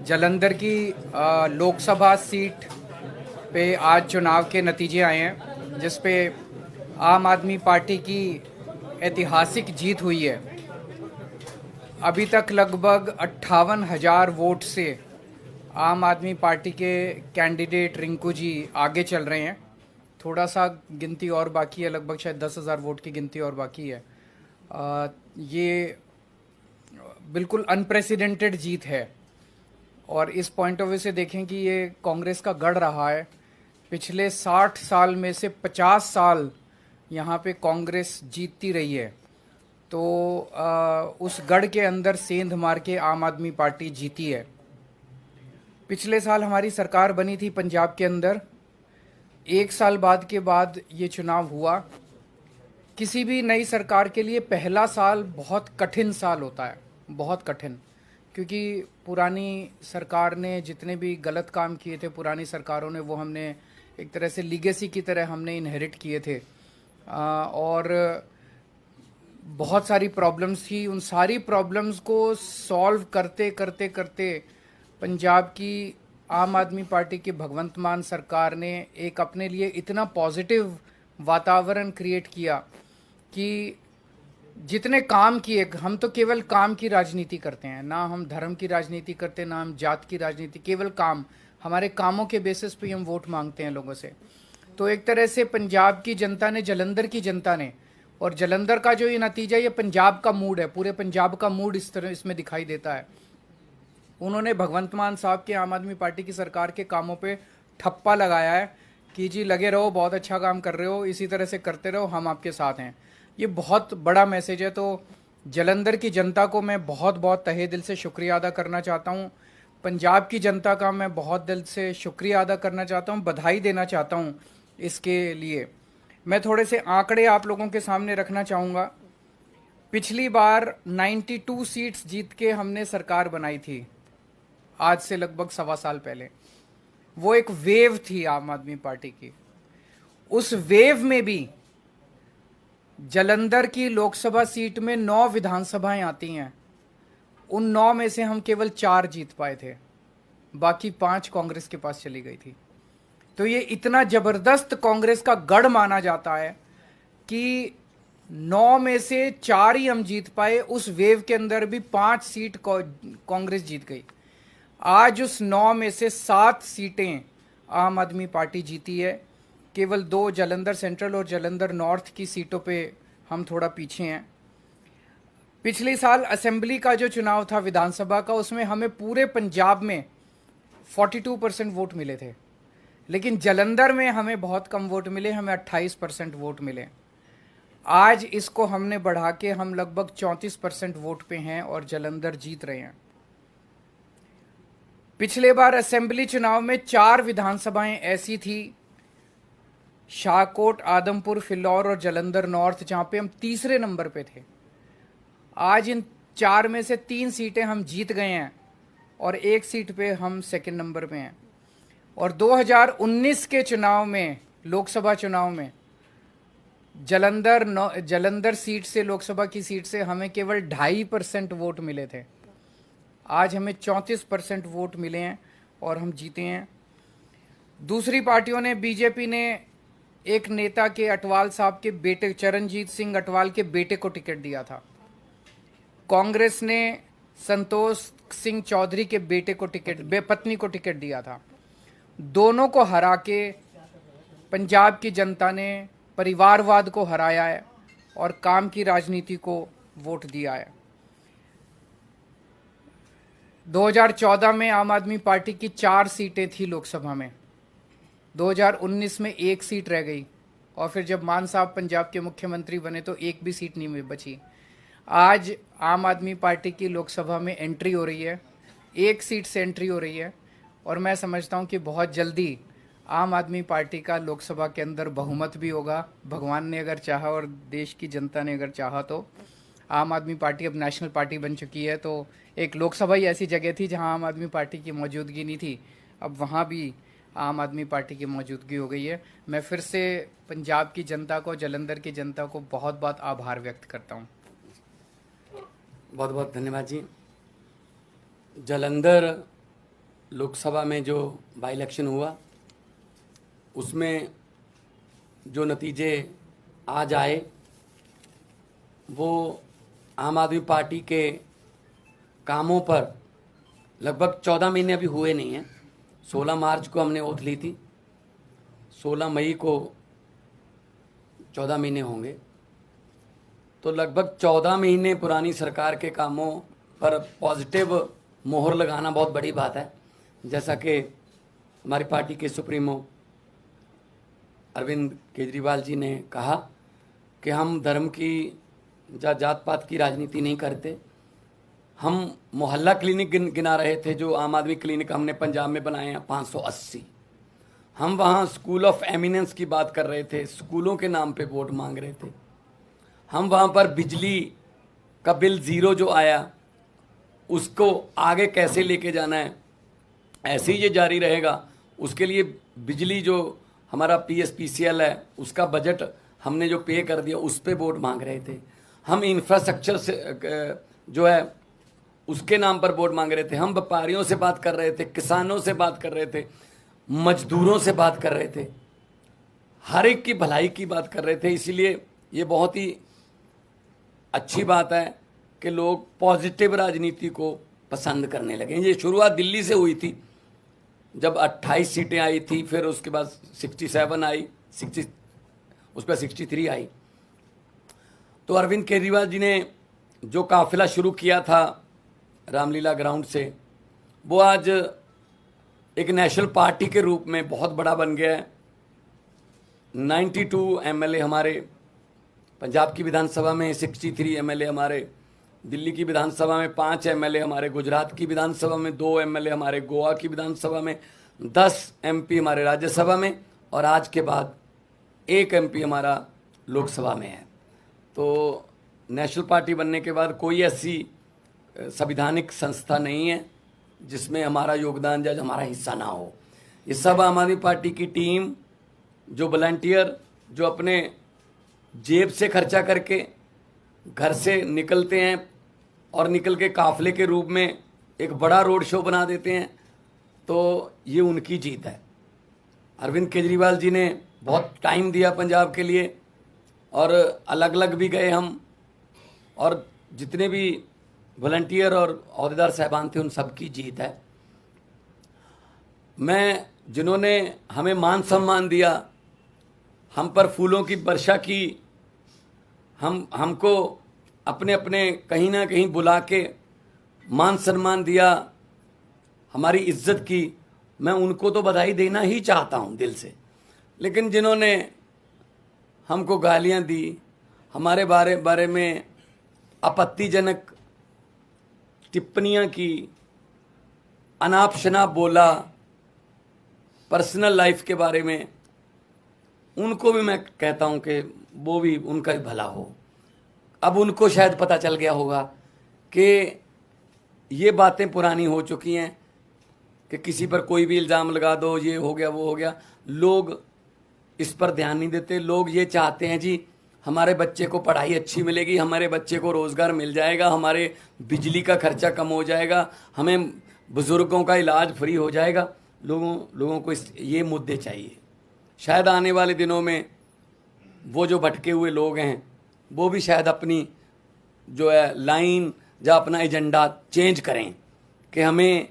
जालंधर की लोकसभा सीट पे आज चुनाव के नतीजे आए हैं, जिस पे आम आदमी पार्टी की ऐतिहासिक जीत हुई है। अभी तक लगभग 58,000 वोट से आम आदमी पार्टी के कैंडिडेट रिंकू जी आगे चल रहे हैं। थोड़ा सा गिनती और बाकी है, लगभग शायद 10,000 वोट की गिनती और बाकी है। ये बिल्कुल अनप्रेसिडेंटेड जीत है और इस पॉइंट ऑफ व्यू से देखें कि ये कांग्रेस का गढ़ रहा है। पिछले 60 साल में से 50 साल यहाँ पे कांग्रेस जीतती रही है, तो उस गढ़ के अंदर सेंध मार के आम आदमी पार्टी जीती है। पिछले साल हमारी सरकार बनी थी पंजाब के अंदर। एक साल के बाद ये चुनाव हुआ। किसी भी नई सरकार के लिए पहला साल बहुत कठिन साल होता है, बहुत कठिन, क्योंकि पुरानी सरकार ने जितने भी गलत काम किए थे, पुरानी सरकारों ने, वो हमने एक तरह से लीगेसी की तरह हमने इनहेरिट किए थे। और बहुत सारी प्रॉब्लम्स थी। उन सारी प्रॉब्लम्स को सॉल्व करते करते करते पंजाब की आम आदमी पार्टी की भगवंत मान सरकार ने एक अपने लिए इतना पॉजिटिव वातावरण क्रिएट किया कि जितने काम किए, हम तो केवल काम की राजनीति करते हैं, ना हम धर्म की राजनीति करते, ना हम जात की राजनीति, केवल काम। हमारे कामों के बेसिस पे हम वोट मांगते हैं लोगों से। तो एक तरह से पंजाब की जनता ने, जालंधर की जनता ने, और जालंधर का जो ये नतीजा, ये पंजाब का मूड है, पूरे पंजाब का मूड इस तरह इसमें दिखाई देता है। उन्होंने भगवंत मान साहब के आम आदमी पार्टी की सरकार के कामों पे ठप्पा लगाया है कि जी लगे रहो, बहुत अच्छा काम कर रहे हो, इसी तरह से करते रहो, हम आपके साथ हैं। ये बहुत बड़ा मैसेज है। तो जालंधर की जनता को मैं बहुत बहुत तहे दिल से शुक्रिया अदा करना चाहता हूँ। पंजाब की जनता का मैं बहुत दिल से शुक्रिया अदा करना चाहता हूँ, बधाई देना चाहता हूँ इसके लिए। मैं थोड़े से आंकड़े आप लोगों के सामने रखना चाहूँगा। पिछली बार 92 सीट्स जीत के हमने सरकार बनाई थी, आज से लगभग 1.25 साल पहले। वो एक वेव थी आम आदमी पार्टी की। उस वेव में भी जालंधर की लोकसभा सीट में 9 विधानसभाएं आती हैं। उन 9 में से हम केवल 4 जीत पाए थे, बाकी 5 कांग्रेस के पास चली गई थी। तो ये इतना जबरदस्त कांग्रेस का गढ़ माना जाता है कि 9 में से 4 ही हम जीत पाए। उस वेव के अंदर भी 5 सीट कांग्रेस जीत गई। आज उस 9 में से 7 सीटें आम आदमी पार्टी जीती है। केवल 2 जालंधर सेंट्रल और जालंधर नॉर्थ की सीटों पे हम थोड़ा पीछे हैं। पिछले साल असेंबली का जो चुनाव था विधानसभा का, उसमें हमें पूरे पंजाब में 42% वोट मिले थे, लेकिन जालंधर में हमें बहुत कम वोट मिले, हमें 28% वोट मिले। आज इसको हमने बढ़ा के हम लगभग 34% वोट पे हैं और जालंधर जीत रहे हैं। पिछले बार असेंबली चुनाव में 4 विधानसभाएं ऐसी थी, शाहकोट, आदमपुर, फिलौर और जालंधर नॉर्थ, जहां पे हम तीसरे नंबर पे थे। आज इन 4 में से 3 सीटें हम जीत गए हैं और 1 सीट पे हम सेकंड नंबर पे हैं। और 2019 के चुनाव में, लोकसभा चुनाव में, जालंधर सीट से, लोकसभा की सीट से हमें केवल 2.5% वोट मिले थे। आज हमें 34% वोट मिले हैं और हम जीते हैं। दूसरी पार्टियों ने, बीजेपी ने एक नेता के, अटवाल साहब के बेटे, चरणजीत सिंह अटवाल के बेटे को टिकट दिया था। कांग्रेस ने संतोष सिंह चौधरी के बेटे को पत्नी को टिकट दिया था। दोनों को हरा के पंजाब की जनता ने परिवारवाद को हराया है और काम की राजनीति को वोट दिया है। 2014 में आम आदमी पार्टी की 4 सीटें थी लोकसभा में। 2019 में 1 सीट रह गई और फिर जब मान साहब पंजाब के मुख्यमंत्री बने तो 1 भी सीट नहीं बची। आज आम आदमी पार्टी की लोकसभा में एंट्री हो रही है, 1 सीट से एंट्री हो रही है और मैं समझता हूं कि बहुत जल्दी आम आदमी पार्टी का लोकसभा के अंदर बहुमत भी होगा। भगवान ने अगर चाहा और देश की जनता ने अगर चाहा तो आम आदमी पार्टी अब नेशनल पार्टी बन चुकी है। तो एक लोकसभा ही ऐसी जगह थी जहां आम आदमी पार्टी की मौजूदगी नहीं थी, अब वहां भी आम आदमी पार्टी की मौजूदगी हो गई है। मैं फिर से पंजाब की जनता को, जालंधर की जनता को बहुत बहुत आभार व्यक्त करता हूं। बहुत बहुत धन्यवाद जी। जालंधर लोकसभा में जो बाई इलेक्शन हुआ उसमें जो नतीजे आज आए वो आम आदमी पार्टी के कामों पर लगभग 14 महीने अभी हुए नहीं हैं। 16 मार्च को हमने ओथ ली थी, 16 मई को 14 महीने होंगे, तो लगभग 14 महीने पुरानी सरकार के कामों पर पॉजिटिव मोहर लगाना बहुत बड़ी बात है। जैसा कि हमारी पार्टी के सुप्रीमो अरविंद केजरीवाल जी ने कहा कि हम धर्म की या जात पात की राजनीति नहीं करते। हम मोहल्ला क्लिनिक गिना रहे थे, जो आम आदमी क्लिनिक हमने पंजाब में बनाए हैं 580। हम वहाँ स्कूल ऑफ एमिनेंस की बात कर रहे थे, स्कूलों के नाम पे वोट मांग रहे थे। हम वहाँ पर बिजली का बिल ज़ीरो जो आया उसको आगे कैसे लेके जाना है, ऐसे ही ये जारी रहेगा, उसके लिए बिजली जो हमारा PSPCL है उसका बजट हमने जो पे कर दिया उस पे वोट मांग रहे थे। हम इंफ्रास्ट्रक्चर से जो है उसके नाम पर वोट मांग रहे थे। हम व्यापारियों से बात कर रहे थे, किसानों से बात कर रहे थे, मजदूरों से बात कर रहे थे, हर एक की भलाई की बात कर रहे थे। इसीलिए ये बहुत ही अच्छी बात है कि लोग पॉजिटिव राजनीति को पसंद करने लगे। ये शुरुआत दिल्ली से हुई थी, जब 28 सीटें आई थी, फिर उसके बाद 67 आई, 60 उस पर 63 आई। तो अरविंद केजरीवाल जी ने जो काफिला शुरू किया था रामलीला ग्राउंड से, वो आज एक नेशनल पार्टी के रूप में बहुत बड़ा बन गया है। 92 MLA हमारे पंजाब की विधानसभा में, 63 MLA हमारे दिल्ली की विधानसभा में, 5 MLA हमारे गुजरात की विधानसभा में, 2 MLA हमारे गोवा की विधानसभा में, 10 MP हमारे राज्यसभा में, और आज के बाद 1 MP हमारा लोकसभा में है। तो नेशनल पार्टी बनने के बाद कोई ऐसी संवैधानिक संस्था नहीं है जिसमें हमारा योगदान या हमारा हिस्सा ना हो। ये सब आम आदमी पार्टी की टीम, जो वॉलंटियर, जो अपने जेब से खर्चा करके घर से निकलते हैं और निकल के काफिले के रूप में एक बड़ा रोड शो बना देते हैं, तो ये उनकी जीत है। अरविंद केजरीवाल जी ने बहुत टाइम दिया पंजाब के लिए, और अलग अलग भी गए हम, और जितने भी वॉलंटियर और अहदेदार साहबान थे उन सब की जीत है। मैं जिन्होंने हमें मान सम्मान दिया, हम पर फूलों की वर्षा की, हमको अपने अपने कहीं ना कहीं बुला के मान सम्मान दिया, हमारी इज्जत की, मैं उनको तो बधाई देना ही चाहता हूं दिल से। लेकिन जिन्होंने हमको गालियां दी, हमारे बारे में आपत्तिजनक टिप्पणियां की, अनाप शनाप बोला, पर्सनल लाइफ के बारे में, उनको भी मैं कहता हूं कि वो भी, उनका भी भला हो। अब उनको शायद पता चल गया होगा कि ये बातें पुरानी हो चुकी हैं कि किसी पर कोई भी इल्ज़ाम लगा दो, ये हो गया वो हो गया। लोग इस पर ध्यान नहीं देते। लोग ये चाहते हैं जी हमारे बच्चे को पढ़ाई अच्छी मिलेगी, हमारे बच्चे को रोज़गार मिल जाएगा, हमारे बिजली का खर्चा कम हो जाएगा, हमें बुज़ुर्गों का इलाज फ्री हो जाएगा। लोगों को ये मुद्दे चाहिए। शायद आने वाले दिनों में वो जो भटके हुए लोग हैं वो भी शायद अपनी जो है लाइन या अपना एजेंडा चेंज करें कि हमें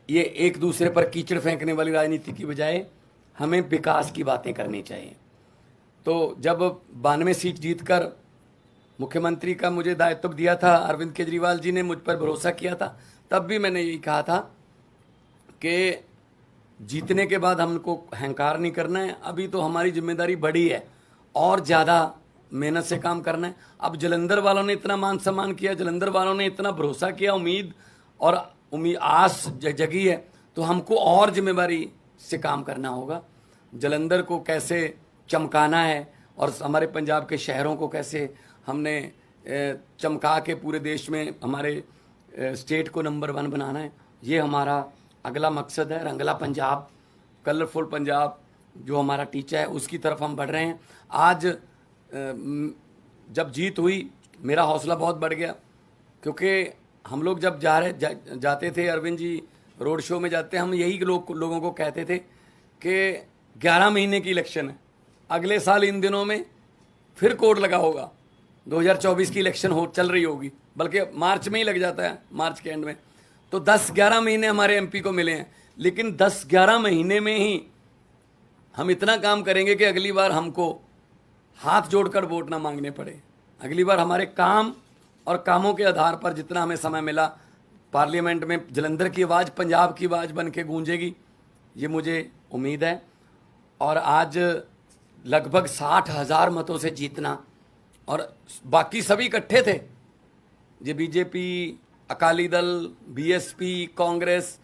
ये एक दूसरे पर कीचड़ फेंकने वाली राजनीति की बजाय हमें विकास की बातें करनी चाहिए। तो जब 92 सीट जीतकर मुख्यमंत्री का मुझे दायित्व दिया था, अरविंद केजरीवाल जी ने मुझ पर भरोसा किया था, तब भी मैंने यही कहा था कि जीतने के बाद हमको अहंकार नहीं करना है। अभी तो हमारी जिम्मेदारी बड़ी है और ज़्यादा मेहनत से काम करना है। अब जलंधर वालों ने इतना मान सम्मान किया, जलंधर वालों ने इतना भरोसा किया, उम्मीद आस जगी है, तो हमको और जिम्मेदारी से काम करना होगा। जलंधर को कैसे चमकाना है और हमारे पंजाब के शहरों को कैसे हमने चमका के पूरे देश में हमारे स्टेट को नंबर 1 बनाना है, ये हमारा अगला मकसद है। रंगला पंजाब, कलरफुल पंजाब जो हमारा टीचा है, उसकी तरफ हम बढ़ रहे हैं। आज जब जीत हुई मेरा हौसला बहुत बढ़ गया, क्योंकि हम लोग जब जाते थे, अरविंद जी रोड शो में जाते हम यही लोगों को कहते थे कि 11 महीने की इलेक्शन है, अगले साल इन दिनों में फिर कोड लगा होगा, 2024 की इलेक्शन चल रही होगी, बल्कि मार्च में ही लग जाता है, मार्च के एंड में। तो 10-11 महीने हमारे एमपी को मिले हैं, लेकिन 10-11 महीने में ही हम इतना काम करेंगे कि अगली बार हमको हाथ जोड़कर वोट ना मांगने पड़े। अगली बार हमारे काम और कामों के आधार पर जितना हमें समय मिला, पार्लियामेंट में जलंधर की आवाज़ पंजाब की आवाज़ बन के गूंजेगी, ये मुझे उम्मीद है। और आज लगभग 60,000 मतों से जीतना, और बाकी सभी इकट्ठे थे, ये बीजेपी, अकाली दल, बीएसपी, कांग्रेस,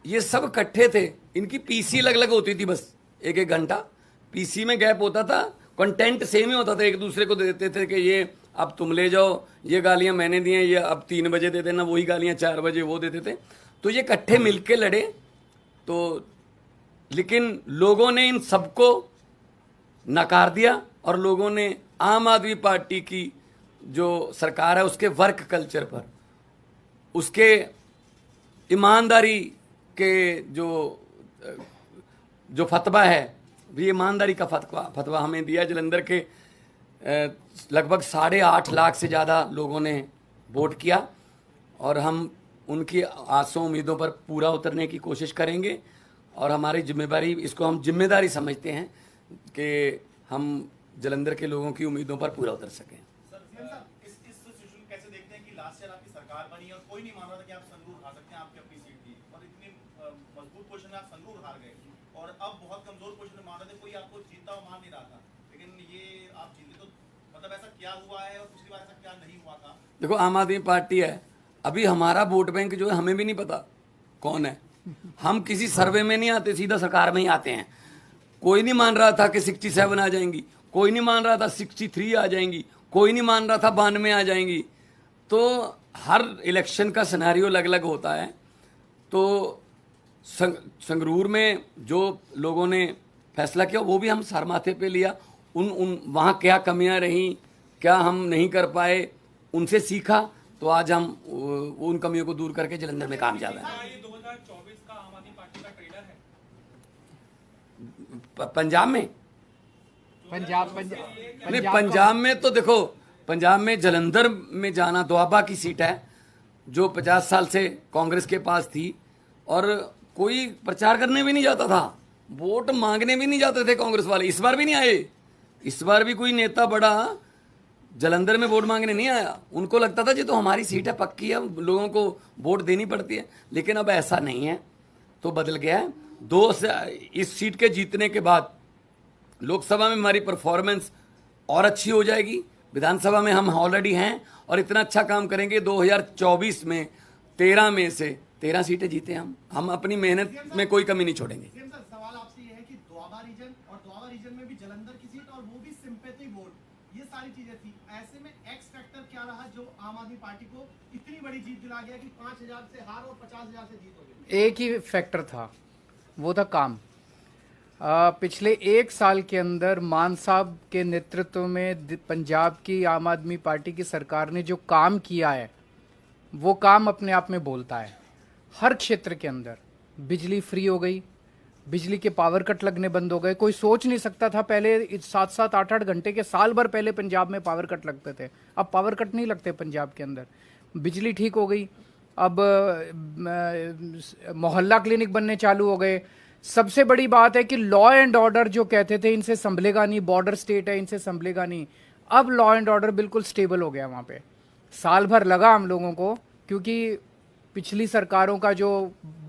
ये सब इकट्ठे थे। इनकी पीसी अलग अलग होती थी, बस एक घंटा पीसी में गैप होता था, कंटेंट सेम ही होता था, एक दूसरे को देते थे कि ये अब तुम ले जाओ, ये गालियां मैंने दी हैं, ये अब 3 बजे दे देना, वही गालियां 4 बजे वो देते थे। तो ये इकट्ठे मिलके लड़े। तो लेकिन लोगों ने इन सबको नकार दिया, और लोगों ने आम आदमी पार्टी की जो सरकार है उसके वर्क कल्चर पर, उसके ईमानदारी के जो फतवा है, भी ईमानदारी का फतवा हमें दिया। जलंधर के लगभग 8.5 लाख से ज़्यादा लोगों ने वोट किया, और हम उनकी आसों उम्मीदों पर पूरा उतरने की कोशिश करेंगे। और हमारी जिम्मेदारी, इसको हम जिम्मेदारी समझते हैं कि हम जलंधर के लोगों की उम्मीदों पर पूरा उतर सकें। इस सिचुएशन कैसे देखते हैं कि लास्ट ईयर आपकी सरकार बनी और कोई नहीं मान रहा था कि आप संगरूर उठा सकते हैं, आपकी अपनी सीट थी, और इतनी मजबूत पोजीशन में आप संगरूर हार गए, और अब बहुत कमजोर पोजीशन में मान रहे थे, कोई आपको जीतता हुआ मान नहीं रहा था, लेकिन ये आप जीते। तो मतलब ऐसा क्या हुआ है, और पिछली बार ऐसा क्या नहीं हुआ था? देखो, आम आदमी पार्टी है, अभी हमारा वोट बैंक जो है हमें भी नहीं पता कौन है। हम किसी सर्वे में नहीं आते, सीधा सरकार में ही आते हैं। कोई नहीं मान रहा था कि 67 आ जाएंगी, कोई नहीं मान रहा था 63 आ जाएंगी, कोई नहीं मान रहा था 92 आ जाएंगी। तो हर इलेक्शन का सिनेरियो अलग अलग होता है। तो संगरूर में जो लोगों ने फैसला किया वो भी हम सर माथे पे लिया। वहाँ क्या कमियां रहीं, क्या हम नहीं कर पाए, उनसे सीखा, तो आज हम उन कमियों को दूर करके जलंधर में कामयाब हैं। ये 2024 का आम आदमी पार्टी का ट्रेलर है पंजाब में? नहीं, पंजाब में तो देखो, पंजाब में जलंधर में जाना, दोआबा की सीट है जो 50 साल से कांग्रेस के पास थी, और कोई प्रचार करने भी नहीं जाता था, वोट मांगने भी नहीं जाते थे कांग्रेस वाले। इस बार भी नहीं आए, इस बार भी कोई नेता बड़ा जलंधर में वोट मांगने नहीं आया। उनको लगता था जी तो हमारी सीट है, पक्की है, लोगों को वोट देनी पड़ती है। लेकिन अब ऐसा नहीं है, तो बदल गया है। इस सीट के जीतने के बाद लोकसभा में हमारी परफॉर्मेंस और अच्छी हो जाएगी, विधानसभा में हम ऑलरेडी हैं, और इतना अच्छा काम करेंगे 2024 में 13 में से 13 सीटें जीते हम अपनी मेहनत में कोई कमी नहीं छोड़ेंगे। सवाल आपसे ये है कि दोआबा रीजन, और दोआबा रीजन में भी जलंधर की सीट, और वो भी सिंपैथी वोट, ये सारी चीजें थी। ऐसे में एक्स फैक्टर क्या रहा जो आम आदमी पार्टी को इतनी बड़ी जीत दिला गया कि 5,000 से हार और 50,000 से जीत हो गई? एक ही फैक्टर था, वो था काम। पिछले 1 साल के अंदर मान साहब के नेतृत्व में पंजाब की आम आदमी पार्टी की सरकार ने जो काम किया है, वो काम अपने आप में बोलता है। हर क्षेत्र के अंदर बिजली फ्री हो गई, बिजली के पावर कट लगने बंद हो गए। कोई सोच नहीं सकता था पहले 7-7, 8-8 घंटे के, साल भर पहले पंजाब में पावर कट लगते थे, अब पावर कट नहीं लगते पंजाब के अंदर। बिजली ठीक हो गई, अब मोहल्ला क्लिनिक बनने चालू हो गए। सबसे बड़ी बात है कि लॉ एंड ऑर्डर जो कहते थे इनसे संभलेगा नहीं, बॉर्डर स्टेट है इनसे संभलेगा नहीं, अब लॉ एंड ऑर्डर बिल्कुल स्टेबल हो गया वहाँ पे। साल भर लगा हम लोगों को, क्योंकि पिछली सरकारों का जो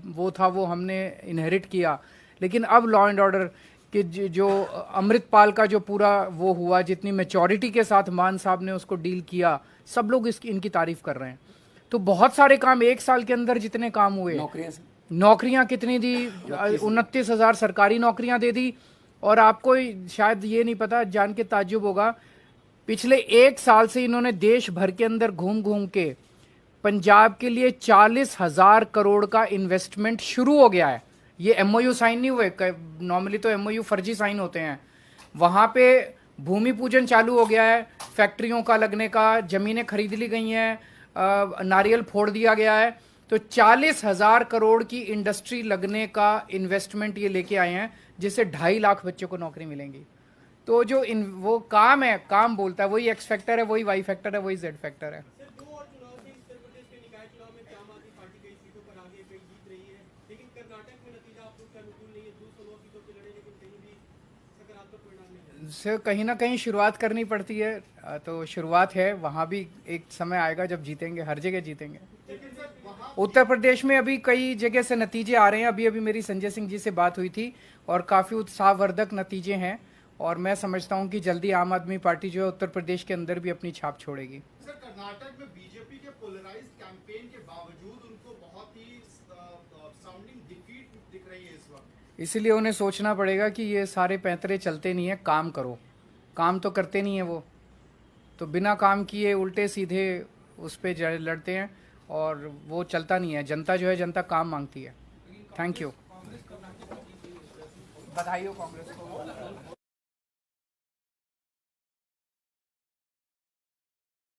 वो था वो हमने इनहेरिट किया, लेकिन अब लॉ एंड ऑर्डर के जो अमृतपाल का जो पूरा वो हुआ, जितनी मैच्योरिटी के साथ मान साहब ने उसको डील किया, सब लोग इनकी तारीफ कर रहे हैं। तो बहुत सारे काम 1 साल के अंदर जितने काम हुए, नौकरियां कितनी दी, 29,000 सरकारी नौकरियां दे दी। और आपको शायद ये नहीं पता, जान के ताज्जुब होगा, पिछले 1 साल से इन्होंने देश भर के अंदर घूम घूम के पंजाब के लिए 40,000 करोड़ का इन्वेस्टमेंट शुरू हो गया है। ये एमओयू साइन नहीं हुए, नॉर्मली तो एमओयू फर्जी साइन होते हैं। वहाँ पे भूमि पूजन चालू हो गया है, फैक्ट्रियों का लगने का, जमीनें खरीद ली गई हैं, नारियल फोड़ दिया गया है। तो 40,000 करोड़ की इंडस्ट्री लगने का इन्वेस्टमेंट ये लेके आए हैं, जिससे 2.5 लाख बच्चों को नौकरी मिलेंगी। तो जो वो काम है, काम बोलता है, वही एक्स फैक्टर है, वही वाई फैक्टर है, वही जेड फैक्टर है। दो और चुनाव थे उत्तर प्रदेश के निकाय चुनाव में आम आदमी पार्टी कई सीटों पर आगे कई जीत रही है, लेकिन कर्नाटक में नतीजा आप लोग के अनुकूल नहीं है। 209 सीटों पे लड़े लेकिन कहीं भी सकारात्मक परिणाम नहीं है। से कहीं ना कहीं शुरुआत करनी पड़ती है, तो शुरुआत है, वहाँ भी एक समय आएगा जब जीतेंगे, हर जगह जीतेंगे। उत्तर प्रदेश में अभी कई जगह से नतीजे आ रहे हैं। अभी अभी मेरी संजय सिंह जी से बात हुई थी और काफ़ी उत्साहवर्धक नतीजे हैं, और मैं समझता हूं कि जल्दी आम आदमी पार्टी जो है उत्तर प्रदेश के अंदर भी अपनी छाप छोड़ेगी। सर, कर्नाटक में बीजेपी के पोलराइज्ड कैंपेन के बावजूद उनको बहुत ही साउंडिंग डिफीट दिख रही है इस वक्त। इसीलिए उन्हें सोचना पड़ेगा कि ये सारे पैंतरे चलते नहीं है, काम करो। काम तो करते नहीं है वो, तो बिना काम किए उल्टे सीधे उस पर लड़ते हैं, और वो चलता नहीं है। जनता जो है, जनता काम मांगती है। Thank you. बधाई हो कांग्रेस को।